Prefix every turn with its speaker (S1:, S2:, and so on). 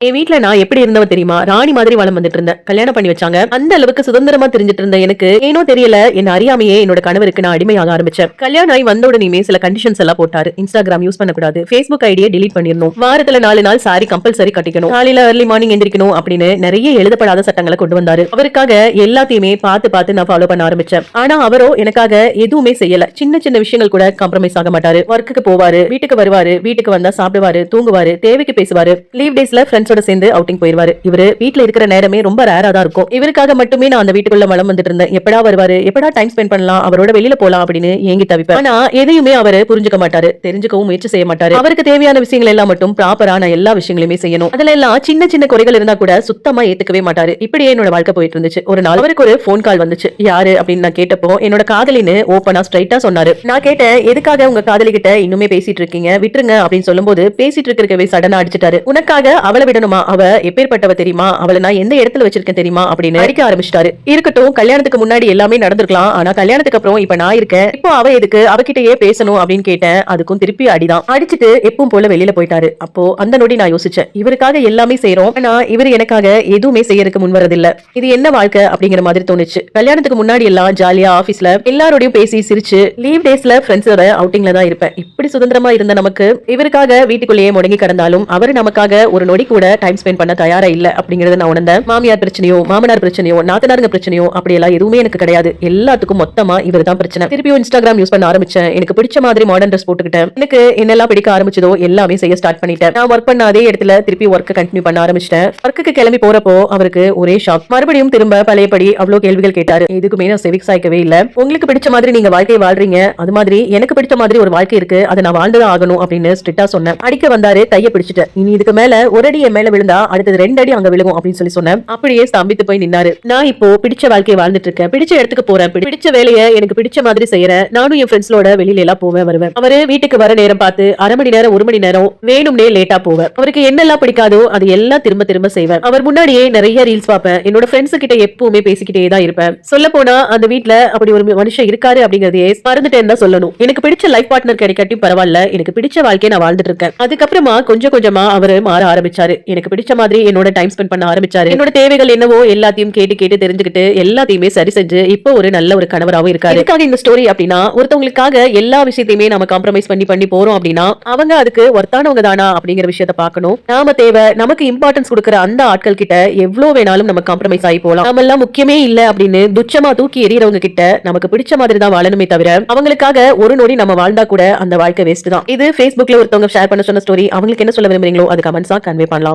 S1: என் வீட்டுல நான் எப்படி இருந்தவ தெரியுமா? ராணி மாதிரி வளம் வந்துட்டு இருந்தேன். கல்யாணம் பண்ணி வச்சாங்க. அந்த அளவுக்கு சுதந்திரமா தெரிஞ்சிட்டு இருந்த எனக்கு ஏனோ தெரியல, என்ன அறியாமையே என்னோட கணவருக்கு நான் அடிமையாக ஆரம்பிச்சேன். கல்யாணம் ஆகி வந்த உடனே சில கண்டிஷன்ஸ் எல்லாம் போட்டாரு. இன்ஸ்டாகிராம் யூஸ் பண்ணக்கூடாது, ஃபேஸ்புக் ஐடியை டிலீட் பண்ணிடணும், வாரத்துல 4 நாள் சாரி கம்பல்சரி கட்டிக்கணும், காலையில early மார்னிங் எந்திரிக்கணும் அப்படின்னு நிறைய எழுதப்படாத சட்டங்களை கொண்டு வந்தாரு. அவருக்காக எல்லாத்தையுமே பார்த்து பார்த்து நான் ஃபாலோ பண்ண ஆரம்பிச்சேன். ஆனா அவரோ எனக்காக எதுவுமே செய்யல. சின்ன சின்ன விஷயங்கள் கூட காம்ப்ரமைஸ் ஆக மாட்டாரு. ஒர்க்குக்கு போவாரு, வீட்டுக்கு வருவாரு, வீட்டுக்கு வந்தா சாப்பிடுவாரு, தூங்குவாரு, தேவைக்கு பேசுவாரு, லீவ் டேஸ்ல ஃப்ரெண்ட்ஸோட சேர்ந்து அவுட்டிங் போயிருவாரு. இவரு வீட்ல இருக்கிற நேரமே ரொம்ப ரேரா தான் இருக்கும். இவருக்காக மட்டுமே நான் அந்த வீட்டுக்குள்ள வளம் வந்துட்டு இருந்தேன். எப்படா வருவாரு, எப்படா டைம் ஸ்பெண்ட் பண்ணலாம், அவரோட வெளியில போலாம் அப்படின்னு ஏங்கி தவிப்பேன். ஆனா எதையுமே அவரு புரிஞ்சுக்க மாட்டாரு, தெரிஞ்சுக்கவும் முயற்சி செய்ய மாட்டாரு. அவருக்கு தேவையான விஷயங்கள் எல்லாம் மட்டும் ப்ராப்பரா நான் எல்லா விஷயங்களையுமே செய்யணும். அதுல எல்லாம் சின்ன சின்ன குறைகள் இருந்தா கூட சுத்தமா ஏத்துக்கவே மாட்டாரு. இப்படியே என்னோட வாழ்க்கை போயிட்டு இருந்துச்சு. ஒரு நாள் அவருக்கு ஒரு போன் கால் வந்துச்சு. யாரு அப்படின்னு நான் கேட்டப்போ என்னோட காதலின்னு ஓப்பனா ஸ்ட்ரைட்டா சொன்னாரு. நான் கேட்டேன், எதுக்காக உங்க காதலி கிட்ட இன்னுமே பேசிட்டு இருக்கீங்க, விட்டுருங்க அப்படின்னு சொல்லும்போது பேசிட்டு இருக்கவே சடனா அடிச்சிட்டாரு. உனக்காக அவளை விடணுமா, அவ எப்பேற்பட்டவ தெரியுமா, அவளை நான் எந்த இடத்துல வச்சிருக்கேன் தெரியுமா அப்படின்னு அடிக்க ஆரம்பிச்சிட்டாரு. இருக்கட்டும், கல்யாணத்துக்கு முன்னாடி எல்லாமே நடந்திருக்கலாம், ஆனா கல்யாணத்துக்கு அப்புறம் இப்ப நான் இருக்கேன், இப்போ அவ எதுக்கு அவகிட்டயே பேசணும் அப்படின்னு கேட்டேன். அதுக்கும் திருப்பி அடிதான். அடிச்சுட்டு எப்பவும் போல வெளியில போயிட்டாரு. அப்போ அந்த நொடி நான் யோசிச்சேன், இவருக்காக எல்லாமே செய்யறோம், ஆனா இவர் எனக்காக எதுவுமே செய்யறதுக்கு முன் வரதில்ல. இது என்ன வாழ்க்கை அப்படிங்கிற மாதிரி தோணுச்சு. கல்யாணத்துக்கு முன்னாடி எல்லாம் ஜாலியா ஆபீஸ்ல எல்லாரோடையும் பேசி சிரிச்சு, லீவ் டேஸ்ல ஃப்ரெண்ட்ஸோட அவுட்டிங்ல தான் இருப்பேன். இப்படி சுதந்திரமா இருந்த நமக்கு இவருக்காக வீட்டுக்குள்ளேயே முடங்கி கிடந்தாலும் அவர் நமக்காக ஒரு நொடி கூட டைம் ஸ்பெண்ட் பண்ண தயாரா இல்ல அப்படிங்கறத நான் உணர்ந்தேன். மாமியார் பிரச்சனையோ, மாமனார் பிரச்சனையோ, நாத்தனாருங்க பிரச்சனையோ அப்படி எல்லாம் எதுவுமே எனக்கு கிடையாது. எல்லாத்துக்கும் மொத்தமா இவர் தான் பிரச்சனை. திருப்பியும் இன்ஸ்டாகிராம் யூஸ் பண்ண ஆரம்பிச்சேன். எனக்கு பிடிச்ச மாதிரி மாடர்ன் ட்ரெஸ் போட்டுக்கிட்டேன். எனக்கு என்னெல்லாம் பிடிக்க ஆரம்பிச்சதோ எல்லாமே செய்ய ஸ்டார்ட் பண்ணிட்டேன். நான் ஒர்க் பண்ண அதே இடத்துல திருப்பி ஒர்க் கண்டினியூ பண்ண ஆரம்பிச்சிட்டேன். ஒர்க்குக்கு கிளம்பி போறப்போ அவருக்கு ஒரே ஷாக். மறுபடியும் திரும்ப பழையபடி அவ்வளவு கேள்விகள் கேட்டாரு. எதுக்குமே நான் செவிக்ஸ் ஆயிக்கவே இல்ல. உங்களுக்கு பிடிச்ச மாதிரி நீங்க வாழ்க்கையை வாழ்றீங்க, அது மாதிரி எனக்கு பிடிச்ச மாதிரி ஒரு வாழ்க்கை இருக்கு, அதை நான் வாழ்ந்துதான் ஆகணும் அப்படின்னு ஸ்ட்ரிக்ட்டா சொன்னேன். அடிக்க வந்தாரு, கையை பிடிச்சிட்டேன். இனி இதுக்கு மேல ஒரு அடி என் மேல விழுந்தா அடுத்தது 2 அடி அங்க விழுகும் அப்படின்னு சொல்லி சொன்னேன். அப்படியே ஸ்தம்பித்து போய் நின்னாரு. நான் இப்போ பிடிச்ச வாழ்க்கையை வாழ்ந்துட்டு இருக்கேன், பிடிச்ச இடத்துக்கு போறேன், பிடிச்ச வேலையை எனக்கு பிடிச்ச மாதிரி செய்யறேன். நானும் என் ஃப்ரெண்ட்ஸோட வெளியில எல்லாம் போவேன் வருவேன். அவரு வீட்டுக்கு வர நேரம் பார்த்து 1/2 மணி நேரம் 1 மணி நேரம் வேணும்னே லேட்டா போவேன். அவருக்கு என்னெல்லாம் பிடிக்காதோ அது எல்லாம் திரும்ப திரும்ப செய்வேன். அவர் முன்னாடியே நிறைய ரீல்ஸ் பார்ப்பேன். என்னோட ஃப்ரெண்ட்ஸ் கிட்ட எப்பவுமே பேசிக்கிட்டே தான் இருப்பேன். சொல்ல போனா அந்த வீட்டுல அப்படி ஒரு மனுஷன் இருக்காரு அப்படிங்கறதையே மறந்துட்டேன்னு தான் சொல்லணும். எனக்கு பிடிச்ச லைஃப் பார்ட்னர் கிடைக்காட்டி பரவாயில்ல, எனக்கு பிடிச்ச வாழ்க்கையை நான் வாழ்ந்துட்டு இருக்கேன். அதுக்கப்புறமா கொஞ்சம் கொஞ்சமா அவரு மாற ஆரம்பிச்சாரு. எனக்கு பிடிச்ச மாதிரி என்னோட டைம் ஸ்பெண்ட் பண்ண ஆரம்பிச்சாரு. என்னோட தேவைகள் என்னவோ எல்லாத்தையும் கேட்டு கேட்டு தெரிஞ்சுக்கிட்டு எல்லாத்தையுமே சரி செஞ்சு இப்போ ஒரு நல்ல ஒரு கணவராகவும் இருக்காரு. இதுக்காக இந்த ஸ்டோரி அப்படின்னா, ஒருத்தவங்களுக்காக எல்லா விஷயத்தையுமே நம்ம காம்ப்ரமைஸ் பண்ணி பண்ணி போறோம் அப்படின்னா அவங்க அதுக்கு ஒர்த்தானவங்க தானா அப்படிங்கிற விஷயத்த பார்க்கணும். நாம தேவை நமக்கு இம்பார்ட்டன்ஸ் கொடுக்கிற அந்த ஆட்கள் கிட்ட எவ்வளவு வேணாலும் நம்ம காம்ப்ரமைஸ் ஆகி போலாம். நம்ம எல்லாம் முக்கியமே இல்ல அப்படின்னு துச்சமா தூக்கி எறியறவங்க கிட்ட நமக்கு பிடிச்ச மாதிரி தான் வாழணுமே தவிர அவங்களுக்காக ஒரு நொடி நம்ம வாழ்ந்தா கூட அந்த வாழ்க்கை வேஸ்ட் தான். இது Facebookல ஒருத்தவங்க ஷேர் பண்ண சொன்ன ஸ்டோரி. அவங்களுக்கு என்ன சொல்ல விரும்புறீங்களோ அது கமெண்ட்ஸா கன்வே பண்ணலாம்.